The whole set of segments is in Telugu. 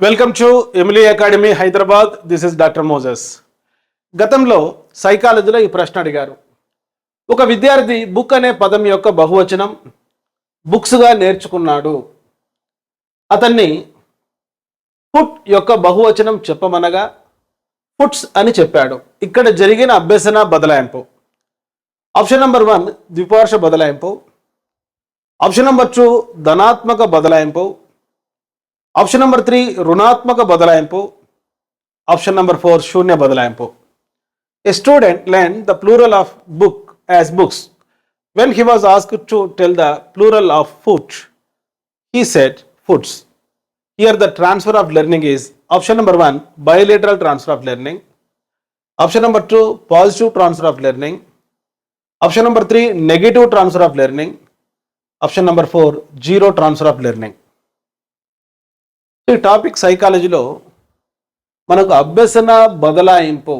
Welcome to Emily academy Hyderabad. This is doctor Moses. గతంలో సైకాలజీలో ఈ ప్రశ్న అడిగారు. ఒక విద్యార్థి బుక్ అనే పదం యొక్క బహువచనం బుక్స్గా నేర్చుకున్నాడు. అతన్ని ఫుట్ యొక్క బహువచనం చెప్పమనగా ఫుట్స్ అని చెప్పాడు. ఇక్కడ జరిగిన అభ్యసన బదలాయింపు. ఆప్షన్ నెంబర్ 1 ద్విపార్ష బదలాయింపు. ఆప్షన్ నెంబర్ 2 ధనాత్మక బదలాయింపు. ఆప్షన్ నెంబర్ 3 రుణాత్మక బదలాయింపు. ఆప్షన్ నెంబర్ 4 శూన్య బదలాయింపు. A student learned the plural of book as books. When he was asked to tell the plural of foot, he said foots. Here the transfer of learning is option number 1 bilateral transfer of learning. Option number 2 positive transfer of learning. Option number 3 negative transfer of learning. Option number 4 zero transfer of learning. ఈ టాపిక్ సైకాలజీలో మనకు అభ్యసన బదలాయింపు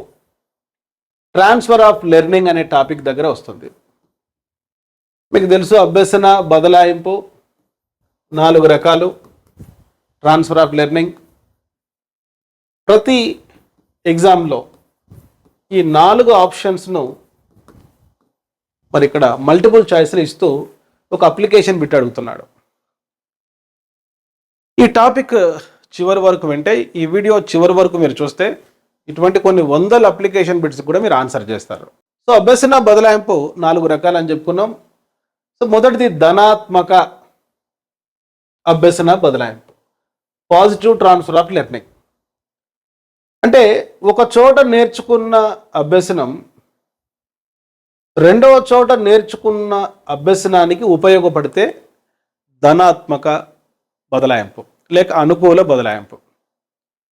ట్రాన్స్ఫర్ ఆఫ్ లెర్నింగ్ అనే టాపిక్ దగ్గర వస్తుంది. మీకు తెలుసు అభ్యసన బదలాయింపు 4 రకాలు. ట్రాన్స్ఫర్ ఆఫ్ లెర్నింగ్ ప్రతి ఎగ్జామ్లో ఈ 4 ఆప్షన్స్ను మరి ఇక్కడ మల్టిపుల్ చాయిస్లు ఇస్తూ ఒక అప్లికేషన్ బిట్ అడుగుతున్నాడు. ఈ టాపిక్ చివరి వరకు వింటే, ఈ వీడియో చివరి వరకు మీరు చూస్తే ఇటువంటి కొన్ని వందల అప్లికేషన్ బిట్స్ కూడా మీరు ఆన్సర్ చేస్తారు. సో అభ్యసన బదలాయింపు 4 రకాలు అని చెప్పుకున్నాం. సో మొదటిది ధనాత్మక అభ్యసన బదలాయింపు, పాజిటివ్ ట్రాన్స్ఫర్ ఆఫ్ లెర్నింగ్. అంటే ఒక చోట నేర్చుకున్న అభ్యసనం రెండవ చోట నేర్చుకున్న అభ్యసనానికి ఉపయోగపడితే ధనాత్మక బదలాయింపు లేక అనుకూల బదలాయింపు.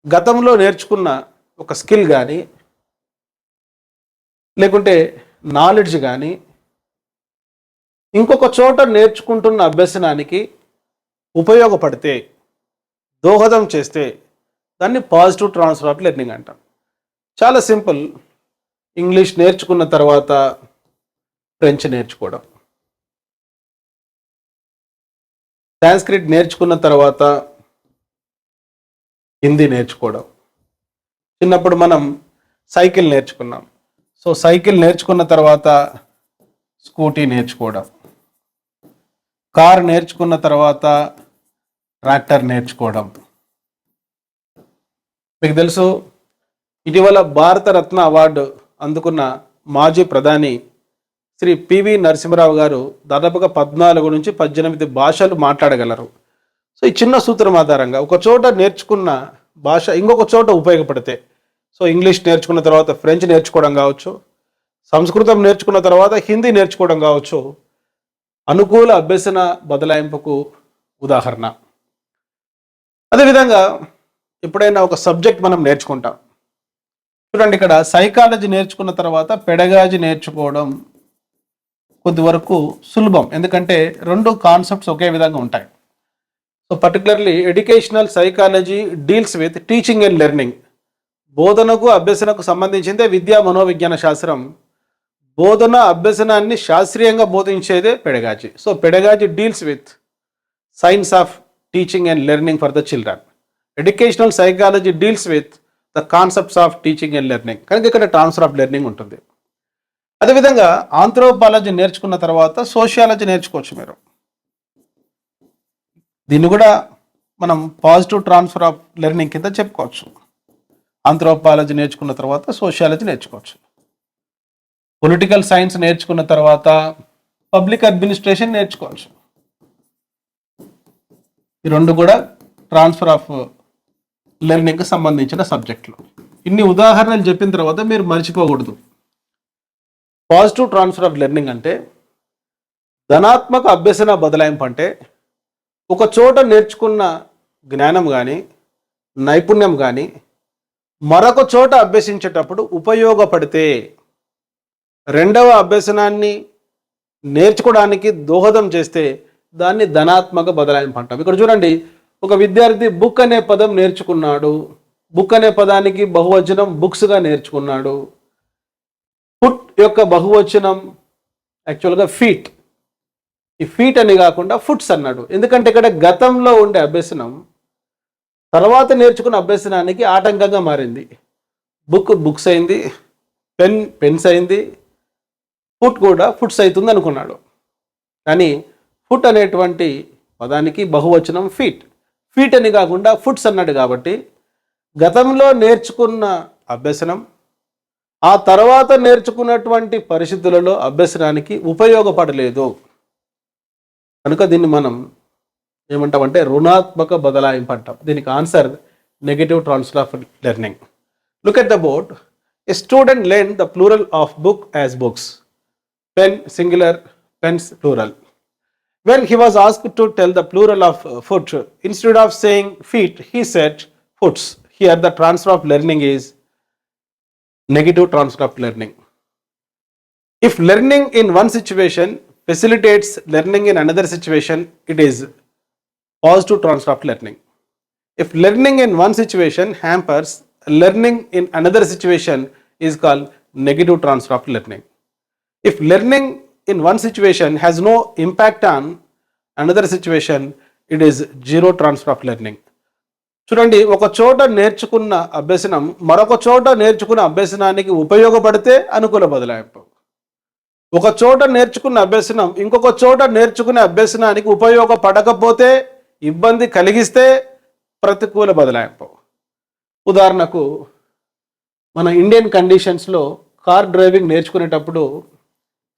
గతంలో నేర్చుకున్న ఒక స్కిల్ కానీ లేకుంటే నాలెడ్జ్ కానీ ఇంకొక చోట నేర్చుకుంటున్న అభ్యసనానికి ఉపయోగపడితే, దోహదం చేస్తే దాన్ని పాజిటివ్ ట్రాన్స్ఫర్ ఆఫ్ లెర్నింగ్ అంటాం. చాలా సింపుల్. ఇంగ్లీష్ నేర్చుకున్న తర్వాత ఫ్రెంచ్ నేర్చుకోవడం, సాంస్క్రిట్ నేర్చుకున్న తర్వాత హిందీ నేర్చుకోవడం. చిన్నప్పుడు మనం సైకిల్ నేర్చుకున్నాం. సో సైకిల్ నేర్చుకున్న తర్వాత స్కూటీ నేర్చుకోవడం, కార్ నేర్చుకున్న తర్వాత ట్రాక్టర్ నేర్చుకోవడం. మీకు తెలుసు ఇటీవల భారతరత్న అవార్డు అందుకున్న మాజీ ప్రధాని శ్రీ పివి నరసింహరావు గారు దాదాపుగా 14 నుంచి 18 భాషలు మాట్లాడగలరు. సో ఈ చిన్న సూత్రం ఆధారంగా ఒక చోట నేర్చుకున్న భాష ఇంకొక చోట ఉపయోగపడితే, సో ఇంగ్లీష్ నేర్చుకున్న తర్వాత ఫ్రెంచ్ నేర్చుకోవడం కావచ్చు, సంస్కృతం నేర్చుకున్న తర్వాత హిందీ నేర్చుకోవడం కావచ్చు, అనుకూల అభ్యసన బదలాయింపుకు ఉదాహరణ. అదేవిధంగా ఎప్పుడైనా ఒక సబ్జెక్ట్ మనం నేర్చుకుంటాం. చూడండి, ఇక్కడ సైకాలజీ నేర్చుకున్న తర్వాత పెడగాజీ నేర్చుకోవడం కొద్దివరకు సులభం, ఎందుకంటే 2 కాన్సెప్ట్స్ ఒకే విధంగా ఉంటాయి. So particularly educational psychology deals with teaching and learning. బోధనకు అభ్యసనకు సంబంధించిందే విద్యా మనోవిజ్ఞాన శాస్త్రం. బోధన అభ్యసనాన్ని శాస్త్రీయంగా బోధించేదే pedagogy. So pedagogy deals with science of teaching and learning for the children. Educational psychology deals with the concepts of teaching and learning. కనుక ఇక్కడ ట్రాన్స్ఫర్ ఆఫ్ లెర్నింగ్ ఉంటుంది. అదేవిధంగా ఆంథ్రోపాలజీ నేర్చుకున్న తర్వాత సోషియాలజీ నేర్చుకోవచ్చు మీరు. దీన్ని కూడా మనం పాజిటివ్ ట్రాన్స్ఫర్ ఆఫ్ లెర్నింగ్ కింద చెప్పుకోవచ్చు. ఆంథ్రోపాలజీ నేర్చుకున్న తర్వాత సోషియాలజీ నేర్చుకోవచ్చు. పొలిటికల్ సైన్స్ నేర్చుకున్న తర్వాత పబ్లిక్ అడ్మినిస్ట్రేషన్ నేర్చుకోవచ్చు. ఈ 2 కూడా ట్రాన్స్ఫర్ ఆఫ్ లెర్నింగ్కి సంబంధించిన సబ్జెక్టులు. ఇన్ని ఉదాహరణలు చెప్పిన తర్వాత మీరు మర్చిపోకూడదు. పాజిటివ్ ట్రాన్స్ఫర్ ఆఫ్ లెర్నింగ్ అంటే ధనాత్మక అభ్యసన బదలాయింపు. అంటే ఒక చోట నేర్చుకున్న జ్ఞానం కానీ నైపుణ్యం కానీ మరొక చోట అభ్యసించేటప్పుడు ఉపయోగపడితే, రెండవ అభ్యసనాన్ని నేర్చుకోవడానికి దోహదం చేస్తే దాన్ని ధనాత్మక బదలాయింపు అంటాం. ఇక్కడ చూడండి, ఒక విద్యార్థి బుక్ అనే పదం నేర్చుకున్నాడు. బుక్ అనే పదానికి బహువచనం బుక్స్గా నేర్చుకున్నాడు. ఫుట్ యొక్క బహువచనం యాక్చువల్గా ఫీట్. ఈ ఫీట్ అని కాకుండా ఫుట్స్ అన్నాడు. ఎందుకంటే ఇక్కడ గతంలో ఉండే అభ్యసనం తర్వాత నేర్చుకున్న అభ్యసనానికి ఆటంకంగా మారింది. బుక్స్ అయింది, పెన్స్ అయింది, ఫుట్ కూడా ఫుట్స్ అవుతుంది అనుకున్నాడు. కానీ ఫుట్ అనేటువంటి పదానికి బహువచనం ఫీట్. ఫీట్ అని కాకుండా ఫుట్స్ అన్నాడు. కాబట్టి గతంలో నేర్చుకున్న అభ్యసనం ఆ తర్వాత నేర్చుకున్నటువంటి పరిస్థితులలో అభ్యసనానికి ఉపయోగపడలేదు. కనుక దీన్ని మనం ఏమంటామంటే రుణాత్మక బదలాయింపు అంటాం. దీనికి answer negative transfer of learning. Look at the board. A student learn the plural of book as books. Pen singular, pens plural. When he was asked to tell the plural of foot, instead of saying feet, he said foots. Here the transfer of learning is negative transfer of learning. If learning in one situation facilitates learning in another situation, it is positive transfer of learning. If learning in one situation hampers learning in another situation, is called negative transfer of learning. If learning in one situation has no impact on another situation, it is zero transfer of learning. చూడండి, ఒక చోట నేర్చుకున్న అభ్యసనం మరొక చోట నేర్చుకున్న అభ్యసనానికి ఉపయోగపడితే అనుకూల బదలాయింపు. ఒక చోట నేర్చుకున్న అభ్యసనం ఇంకొక చోట నేర్చుకునే అభ్యసనానికి ఉపయోగపడకపోతే, ఇబ్బంది కలిగిస్తే ప్రతికూల బదలాయింపు. ఉదాహరణకు మన ఇండియన్ కండిషన్స్లో కార్ డ్రైవింగ్ నేర్చుకునేటప్పుడు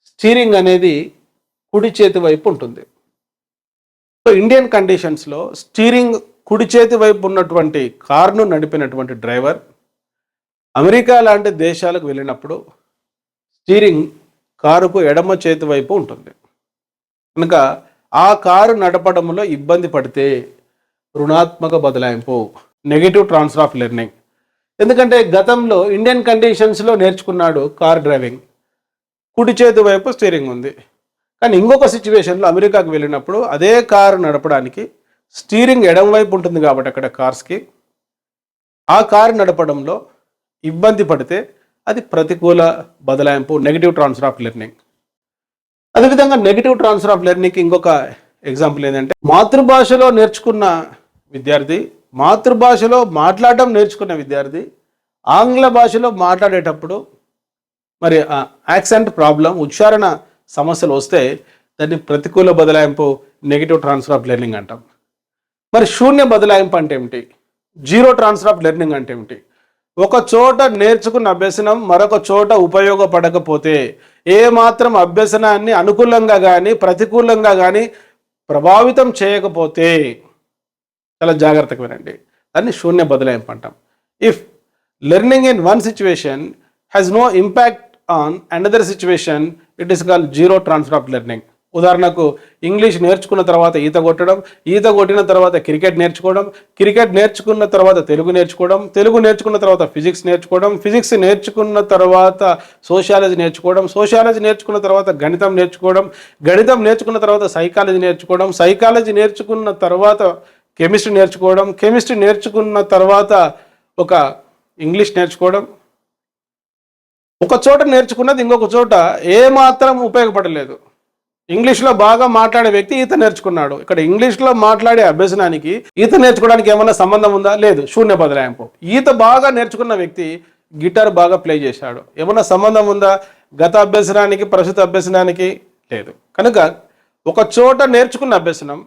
స్టీరింగ్ అనేది కుడి చేతి వైపు ఉంటుంది. సో ఇండియన్ కండిషన్స్లో స్టీరింగ్ కుడి చేతి వైపు ఉన్నటువంటి కార్ను నడిపినటువంటి డ్రైవర్ అమెరికా లాంటి దేశాలకు వెళ్ళినప్పుడు స్టీరింగ్ కారుకు ఎడమ చేతి వైపు ఉంటుంది. కనుక ఆ కారు నడపడంలో ఇబ్బంది పడితే రుణాత్మక బదలాయింపు, నెగటివ్ ట్రాన్స్ఫర్ ఆఫ్ లెర్నింగ్. ఎందుకంటే గతంలో ఇండియన్ కండిషన్స్లో నేర్చుకున్నాడు కార్ డ్రైవింగ్, కుడి చేతి వైపు స్టీరింగ్ ఉంది. కానీ ఇంకొక సిచ్యువేషన్లో అమెరికాకు వెళ్ళినప్పుడు అదే కారు నడపడానికి స్టీరింగ్ ఎడమ వైపు ఉంటుంది. కాబట్టి అక్కడ కార్స్కి ఆ కారు నడపడంలో ఇబ్బంది పడితే అది ప్రతికూల బదలాయింపు, నెగిటివ్ ట్రాన్స్ఫర్ ఆఫ్ లెర్నింగ్. అదేవిధంగా నెగిటివ్ ట్రాన్స్ఫర్ ఆఫ్ లెర్నింగ్కి ఇంకొక ఎగ్జాంపుల్ ఏంటంటే, మాతృభాషలో నేర్చుకున్న విద్యార్థి, మాతృభాషలో మాట్లాడటం నేర్చుకున్న విద్యార్థి ఆంగ్ల భాషలో మాట్లాడేటప్పుడు మరి యాక్సెంట్ ప్రాబ్లం, ఉచ్చారణ సమస్యలు వస్తే దాన్ని ప్రతికూల బదలాయింపు, నెగిటివ్ ట్రాన్స్ఫర్ ఆఫ్ లెర్నింగ్ అంటాం. మరి శూన్య బదలాయింపు అంటే ఏమిటి? జీరో ట్రాన్స్ఫర్ ఆఫ్ లెర్నింగ్ అంటే ఏమిటి? ఒక చోట నేర్చుకున్న అభ్యసనం మరొక చోట ఉపయోగపడకపోతే, ఏ మాత్రం అభ్యసనాన్ని అనుకూలంగా కానీ ప్రతికూలంగా కానీ ప్రభావితం చేయకపోతే, చాలా జాగ్రత్తగా వినండి, దాన్ని శూన్య బదలాయింపు అంటాం. If learning in one situation has no impact on another situation, it is called zero transfer of learning. ఉదాహరణకు ఇంగ్లీష్ నేర్చుకున్న తర్వాత ఈత కొట్టడం, ఈత కొట్టిన తర్వాత క్రికెట్ నేర్చుకోవడం, క్రికెట్ నేర్చుకున్న తర్వాత తెలుగు నేర్చుకోవడం, తెలుగు నేర్చుకున్న తర్వాత ఫిజిక్స్ నేర్చుకోవడం, ఫిజిక్స్ నేర్చుకున్న తర్వాత సోషియాలజీ నేర్చుకోవడం, సోషియాలజీ నేర్చుకున్న తర్వాత గణితం నేర్చుకోవడం, గణితం నేర్చుకున్న తర్వాత సైకాలజీ నేర్చుకోవడం, సైకాలజీ నేర్చుకున్న తర్వాత కెమిస్ట్రీ నేర్చుకోవడం, కెమిస్ట్రీ నేర్చుకున్న తర్వాత ఒక ఇంగ్లీష్ నేర్చుకోవడం. ఒక చోట నేర్చుకున్నది ఇంకొక చోట ఏమాత్రం ఉపయోగపడలేదు. ఇంగ్లీష్లో బాగా మాట్లాడే వ్యక్తి ఈత నేర్చుకున్నాడు, ఇక్కడ ఇంగ్లీష్లో మాట్లాడే అభ్యసనానికి ఈత నేర్చుకోవడానికి ఏమన్నా సంబంధం ఉందా? లేదు, శూన్య బదలాయింపు. ఈత బాగా నేర్చుకున్న వ్యక్తి గిటార్ బాగా ప్లే చేశాడు, ఏమన్నా సంబంధం ఉందా గత అభ్యసనానికి ప్రస్తుత అభ్యసనానికి? లేదు. కనుక ఒక చోట నేర్చుకున్న అభ్యసనం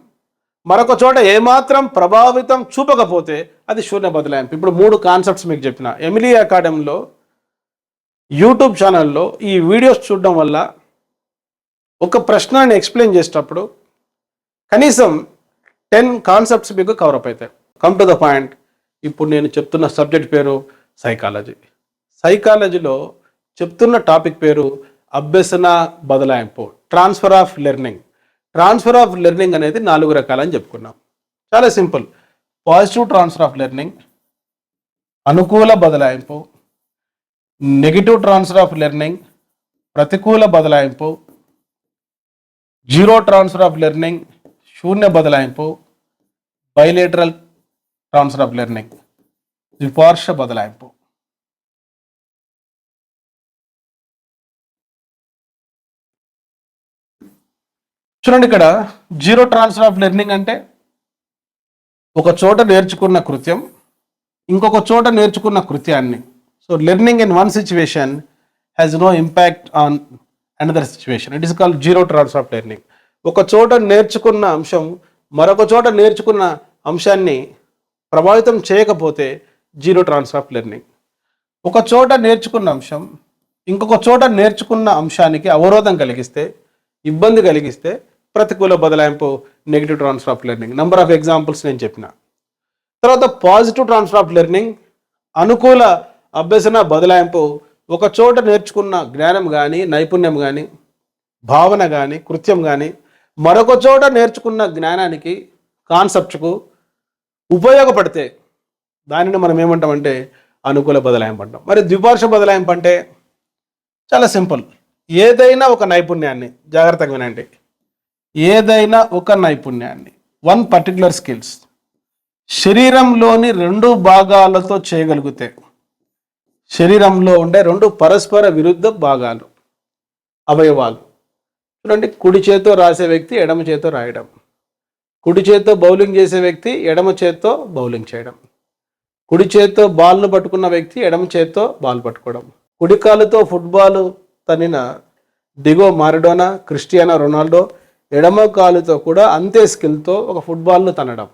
మరొక చోట ఏమాత్రం ప్రభావితం చూపకపోతే అది శూన్య బదలాయింపు. ఇప్పుడు 3 కాన్సెప్ట్స్ మీకు చెప్పిన. ఎమిలీ అకాడమీలో యూట్యూబ్ ఛానల్లో ఈ వీడియోస్ చూడడం వల్ల ఒక ప్రశ్నని ఎక్స్ప్లెయిన్ చేసేటప్పుడు కనీసం 10 కాన్సెప్ట్స్ మీకు కవరప్ అవుతాయి. Come to the point. ఇప్పుడు నేను చెప్తున్న సబ్జెక్ట్ పేరు సైకాలజీ. సైకాలజీలో చెప్తున్న టాపిక్ పేరు అభ్యసన బదలాయింపు, transfer of learning. Transfer of learning అనేది 4 రకాలని చెప్పుకున్నాం. చాలా simple. Positive transfer of learning, అనుకూల బదలాయింపు, నెగిటివ్ ట్రాన్స్ఫర్ ఆఫ్ లెర్నింగ్, ప్రతికూల బదలాయింపు, జీరో ట్రాన్స్ఫర్ ఆఫ్ లెర్నింగ్, శూన్య బదలాయింపు, బైలేటరల్ ట్రాన్స్ఫర్ ఆఫ్ లెర్నింగ్, ద్విపార్శ్వ బదలాయింపు. చూడండి, ఇక్కడ జీరో ట్రాన్స్ఫర్ ఆఫ్ లెర్నింగ్ అంటే ఒక చోట నేర్చుకున్న కృత్యం ఇంకొక చోట నేర్చుకున్న కృత్యాన్ని, so learning in one situation has no impact on another situation. It is called zero transfer of learning. ఒక చోట నేర్చుకున్న అంశం మరొక చోట నేర్చుకున్న అంశాన్ని ప్రభావితం చేయకపోతే జీరో ట్రాన్స్ఫర్ ఆఫ్ లెర్నింగ్. ఒక చోట నేర్చుకున్న అంశం ఇంకొక చోట నేర్చుకున్న అంశానికి అవరోధం కలిగిస్తే, ఇబ్బంది కలిగిస్తే ప్రతికూల బదలాయింపు, negative transfer of learning. Number of examples నేను చెప్పిన. తర్వాత పాజిటివ్ ట్రాన్స్ఫర్ ఆఫ్ లెర్నింగ్, అనుకూల అభ్యసన బదలాయింపు. ఒక చోట నేర్చుకున్న జ్ఞానం కానీ, నైపుణ్యం కానీ, భావన కానీ, కృత్యం కానీ మరొక చోట నేర్చుకున్న జ్ఞానానికి, కాన్సెప్ట్కు ఉపయోగపడితే దానిని మనం ఏమంటామంటే అనుకూల బదలాయింపు అంటాం. మరి ద్విపార్శ్వ బదలాయింపు అంటే చాలా సింపుల్. ఏదైనా ఒక నైపుణ్యాన్ని, జాగ్రత్తగా వినండి, ఏదైనా ఒక నైపుణ్యాన్ని, వన్ పర్టికులర్ స్కిల్స్ శరీరంలోని రెండు భాగాలతో చేయగలిగితే, శరీరంలో ఉండే రెండు పరస్పర విరుద్ధ భాగాలు, అవయవాలు చూడండి, కుడి చేత్తో రాసే వ్యక్తి ఎడమ చేత్తో రాయడం, కుడి చేత్తో బౌలింగ్ చేసే వ్యక్తి ఎడమ చేత్తో బౌలింగ్ చేయడం, కుడి చేత్తో బాల్ను పట్టుకున్న వ్యక్తి ఎడమ చేత్తో బాల్ పట్టుకోవడం, కుడి కాలుతో ఫుట్బాల్ తనిన డిగో మారడోనా, క్రిస్టియానో రొనాల్డో ఎడమ కాలుతో కూడా అంతే స్కిల్తో ఒక ఫుట్బాల్ను తనడం.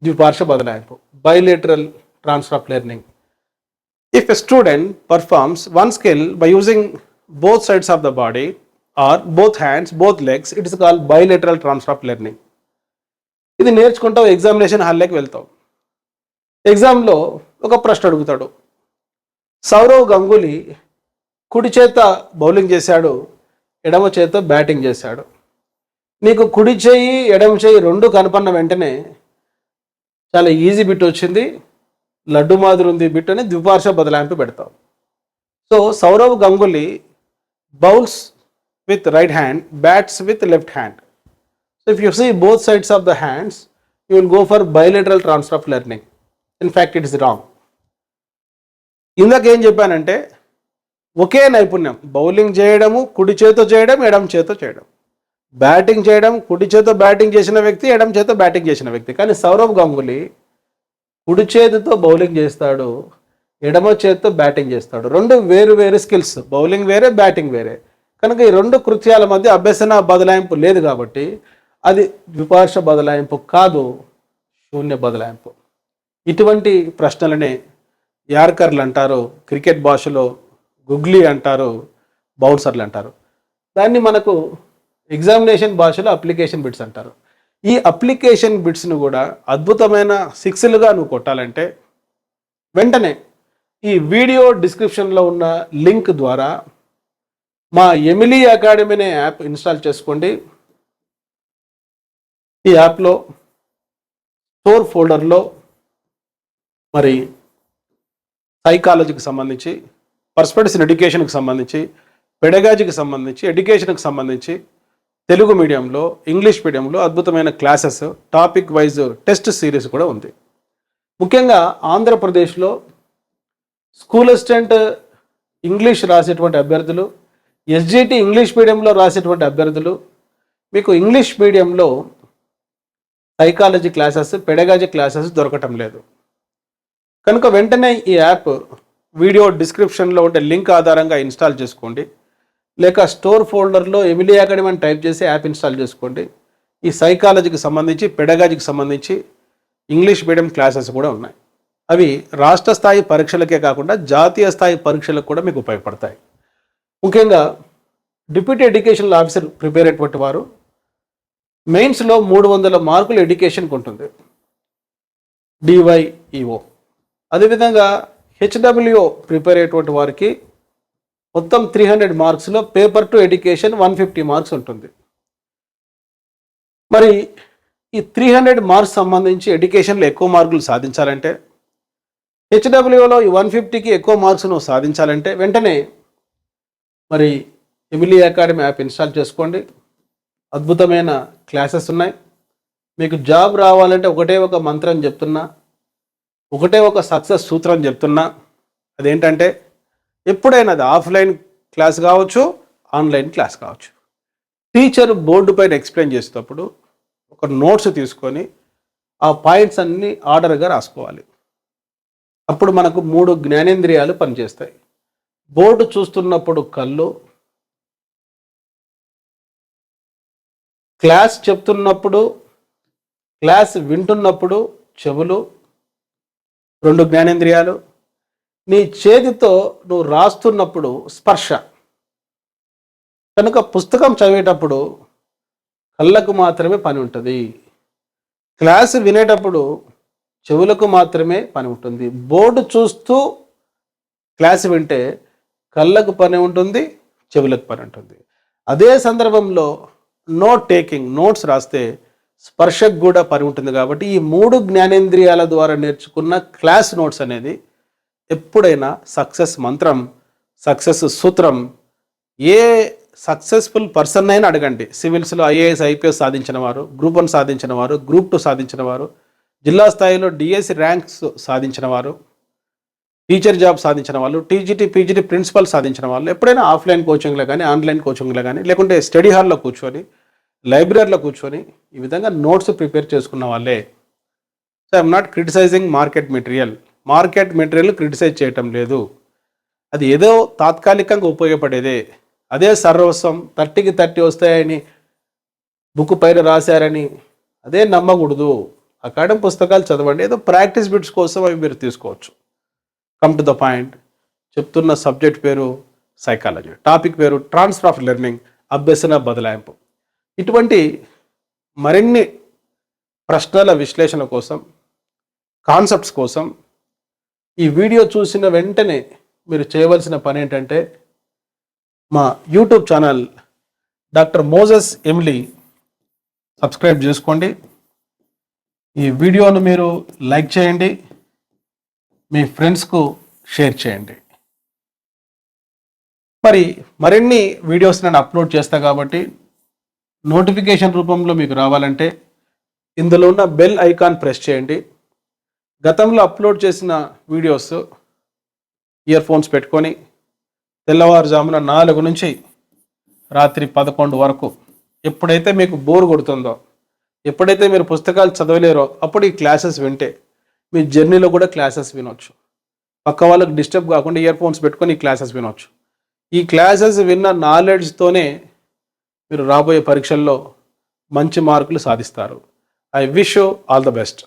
ద్విపార్శ్వ బదలాయింపు, bilateral transfer of learning. If a student performs one skill by using both sides of the body or both hands, both legs, it is called bilateral transfer of learning. ఇది నేర్చుకుంటావు, ఎగ్జామినేషన్ హాల్లోకి వెళ్తావు. ఎగ్జామ్లో ఒక ప్రశ్న అడుగుతాడు, సౌరవ్ గంగూలీ కుడి చేత బౌలింగ్ చేశాడు, ఎడమ చేత బ్యాటింగ్ చేశాడు. నీకు కుడి చేయి ఎడమ చేయి రెండు కనపడిన వెంటనే చాలా ఈజీ బిట్ వచ్చింది, లడ్డు మాదిరి ఉంది బిట్ అని ద్విపార్శ్వ బదలాయింపు పెడతావు. So Sourav Ganguly bowls with right hand, bats with left hand. So if you see both sides of the hands, you will go for bilateral transfer of learning. In fact it is wrong. ఇందాక ఏం చెప్పానంటే ఒకే నైపుణ్యం, బౌలింగ్ చేయడము కుడి చేతో చేయడం, ఎడమ చేతో చేయడం, బ్యాటింగ్ చేయడం కుడి చేతో బ్యాటింగ్ చేసిన వ్యక్తి, ఎడమ చేతో బ్యాటింగ్ చేసిన వ్యక్తి. కానీ సౌరవ్ గంగూలీ కుడి చేతితో బౌలింగ్ చేస్తాడు, ఎడమ చేతితో బ్యాటింగ్ చేస్తాడు. రెండు వేరు వేరు స్కిల్స్, బౌలింగ్ వేరే, బ్యాటింగ్ వేరే. కనుక ఈ రెండు కృత్యాల మధ్య అభ్యసన బదలాయింపు లేదు కాబట్టి అది ద్విపార్శ్వ బదలాయింపు కాదు, శూన్య బదలాయింపు. ఇటువంటి ప్రశ్నలనే యార్కర్లు అంటారు, క్రికెట్ భాషలో గుగ్లీ అంటారు, బౌన్సర్లు అంటారు. దాన్ని మనకు ఎగ్జామినేషన్ భాషలో అప్లికేషన్ బిట్స్ అంటారు. ఈ అప్లికేషన్ బిట్స్ను కూడా అద్భుతమైన సిక్స్లుగా నువ్వు కొట్టాలంటే వెంటనే ఈ వీడియో డిస్క్రిప్షన్లో ఉన్న లింక్ ద్వారా మా ఎమిలీ అకాడమీ అనే యాప్ ఇన్స్టాల్ చేసుకోండి. ఈ యాప్లో స్టోర్ ఫోల్డర్లో మరి సైకాలజీకి సంబంధించి, పర్స్పెక్టివ్స్ ఇన్ ఎడ్యుకేషన్కి సంబంధించి, పెడగాజీకి సంబంధించి, ఎడ్యుకేషన్కి సంబంధించి తెలుగు మీడియంలో, ఇంగ్లీష్ మీడియంలో అద్భుతమైన classes, topic wise test series కూడా ఉంది. ముఖ్యంగా ఆంధ్రప్రదేశ్లో స్కూల్ అసిస్టెంట్ ఇంగ్లీష్ రాసేటువంటి అభ్యర్థులు, ఎస్జిటి ఇంగ్లీష్ మీడియంలో రాసేటువంటి అభ్యర్థులు, మీకు ఇంగ్లీష్ మీడియంలో సైకాలజీ క్లాసెస్, పెడగాజీ క్లాసెస్ దొరకటం లేదు. కనుక వెంటనే ఈ యాప్ వీడియో డిస్క్రిప్షన్లో ఉండే లింక్ ఆధారంగా ఇన్స్టాల్ చేసుకోండి. లేక స్టోర్ ఫోల్డర్లో ఎమిలీ అకాడమీ అని టైప్ చేసి యాప్ ఇన్స్టాల్ చేసుకోండి. ఈ సైకాలజీకి సంబంధించి, పెడగాజీకి సంబంధించి ఇంగ్లీష్ మీడియం క్లాసెస్ కూడా ఉన్నాయి. అవి రాష్ట్ర స్థాయి పరీక్షలకే కాకుండా జాతీయ స్థాయి పరీక్షలకు కూడా మీకు ఉపయోగపడతాయి. ముఖ్యంగా డిప్యూటీ ఎడ్యుకేషనల్ ఆఫీసర్ ప్రిపేర్ అయ్యేటువంటి వారు మెయిన్స్లో 300 మార్కులు ఎడ్యుకేషన్కి ఉంటుంది, డివైఈఓ. అదేవిధంగా హెచ్డబ్ల్యూఓ ప్రిపేర్ అయ్యేటువంటి వారికి మొత్తం 300 మార్క్స్లో పేపర్ టు ఎడ్యుకేషన్ 150 మార్క్స్ ఉంటుంది. మరి ఈ 300 మార్క్స్ సంబంధించి ఎడ్యుకేషన్లో ఎక్కువ మార్కులు సాధించాలంటే, హెచ్డబ్ల్యూలో ఈ 150కి ఎక్కువ మార్క్స్ నువ్వు సాధించాలంటే వెంటనే మరి ఎమిలీ అకాడమీ యాప్ ఇన్స్టాల్ చేసుకోండి. అద్భుతమైన క్లాసెస్ ఉన్నాయి. మీకు జాబ్ రావాలంటే ఒకటే ఒక మంత్రం చెప్తున్నా, ఒకటే ఒక సక్సెస్ సూత్రం చెప్తున్నా. అదేంటంటే ఎప్పుడైనా అది ఆఫ్లైన్ క్లాస్ కావచ్చు, ఆన్లైన్ క్లాస్ కావచ్చు, టీచర్ బోర్డు పైన ఎక్స్ప్లెయిన్ చేసేటప్పుడు ఒక నోట్స్ తీసుకొని ఆ పాయింట్స్ అన్నీ ఆర్డర్గా రాసుకోవాలి. అప్పుడు మనకు 3 జ్ఞానేంద్రియాలు పనిచేస్తాయి. బోర్డు చూస్తున్నప్పుడు కళ్ళు, క్లాస్ చెప్తున్నప్పుడు, క్లాస్ వింటున్నప్పుడు చెవులు, 2 జ్ఞానేంద్రియాలు. నీ చేతితో నువ్వు రాస్తున్నప్పుడు స్పర్శ. కనుక పుస్తకం చదివేటప్పుడు కళ్ళకు మాత్రమే పని ఉంటుంది. క్లాసు వినేటప్పుడు చెవులకు మాత్రమే పని ఉంటుంది. బోర్డు చూస్తూ క్లాస్ వింటే కళ్ళకు పని ఉంటుంది, చెవులకు పని ఉంటుంది. అదే సందర్భంలో నోట్ టేకింగ్, నోట్స్ రాస్తే స్పర్శకు కూడా పని ఉంటుంది. కాబట్టి ఈ 3 జ్ఞానేంద్రియాల ద్వారా నేర్చుకున్న క్లాస్ నోట్స్ అనేది ఎప్పుడైనా సక్సెస్ మంత్రం, సక్సెస్ సూత్రం. ఏ సక్సెస్ఫుల్ పర్సన్ అయినా అడగండి. సివిల్స్లో ఐఏఎస్ ఐపీఎస్ సాధించిన వారు, గ్రూప్ 1 సాధించిన వారు, గ్రూప్ 2 సాధించిన వారు, జిల్లా స్థాయిలో డిఎస్సి ర్యాంక్స్ సాధించిన వారు, టీచర్ జాబ్ సాధించిన వాళ్ళు, టీజీటీ పీజీటీ ప్రిన్సిపల్ సాధించిన వాళ్ళు ఎప్పుడైనా ఆఫ్లైన్ కోచింగ్లో కానీ, ఆన్లైన్ కోచింగ్లో కానీ, లేకుంటే స్టడీ హాల్లో కూర్చొని, లైబ్రరీలో కూర్చొని ఈ విధంగా నోట్స్ ప్రిపేర్ చేసుకున్న వాళ్ళే. So I'm not criticising market material criticise చేయటం లేదు. అది ఏదో తాత్కాలికంగా ఉపయోగపడేదే. అదే సర్వస్వం 30కి 30 వస్తాయని బుక్ పైన రాశారని అదే నమ్మకూడదు. అకాడమిక్ పుస్తకాలు చదవండి, ఏదో ప్రాక్టీస్ బిట్స్ కోసం అవి మీరు తీసుకోవచ్చు. Come to the point. చెప్తున్న సబ్జెక్ట్ పేరు సైకాలజీ, టాపిక్ పేరు ట్రాన్స్ఫర్ ఆఫ్ లెర్నింగ్, అభ్యసన బదలాయింపు. ఇటువంటి మరిన్ని ప్రశ్నల విశ్లేషణ కోసం, కాన్సెప్ట్స్ కోసం ఈ వీడియో చూసిన వెంటనే మీరు చేయవలసిన పని ఏంటంటే మా YouTube channel doctor Moses Emily subscribe చేసుకోండి. ఈ వీడియోను మీరు లైక్ చేయండి, మీ ఫ్రెండ్స్కు షేర్ చేయండి. మరిన్ని వీడియోస్ నేను అప్లోడ్ చేస్తా కాబట్టి నోటిఫికేషన్ రూపంలో మీకు రావాలంటే ఇందులో ఉన్న బెల్ ఐకాన్ ప్రెస్ చేయండి. గతంలో అప్లోడ్ చేసిన వీడియోస్ ఇయర్ ఫోన్స్ పెట్టుకొని తెల్లవారుజామున 4 నుంచి రాత్రి 11 వరకు ఎప్పుడైతే మీకు బోర్ కొడుతుందో, ఎప్పుడైతే మీరు పుస్తకాలు చదవలేరో అప్పుడు ఈ క్లాసెస్ వింటే మీ జర్నీలో కూడా క్లాసెస్ వినొచ్చు. పక్క వాళ్ళకి డిస్టర్బ్ కాకుండా ఇయర్ ఫోన్స్ పెట్టుకొని ఈ క్లాసెస్ వినొచ్చు. ఈ క్లాసెస్ విన్న నాలెడ్జ్తోనే మీరు రాబోయే పరీక్షల్లో మంచి మార్కులు సాధిస్తారు. I wish you all the best.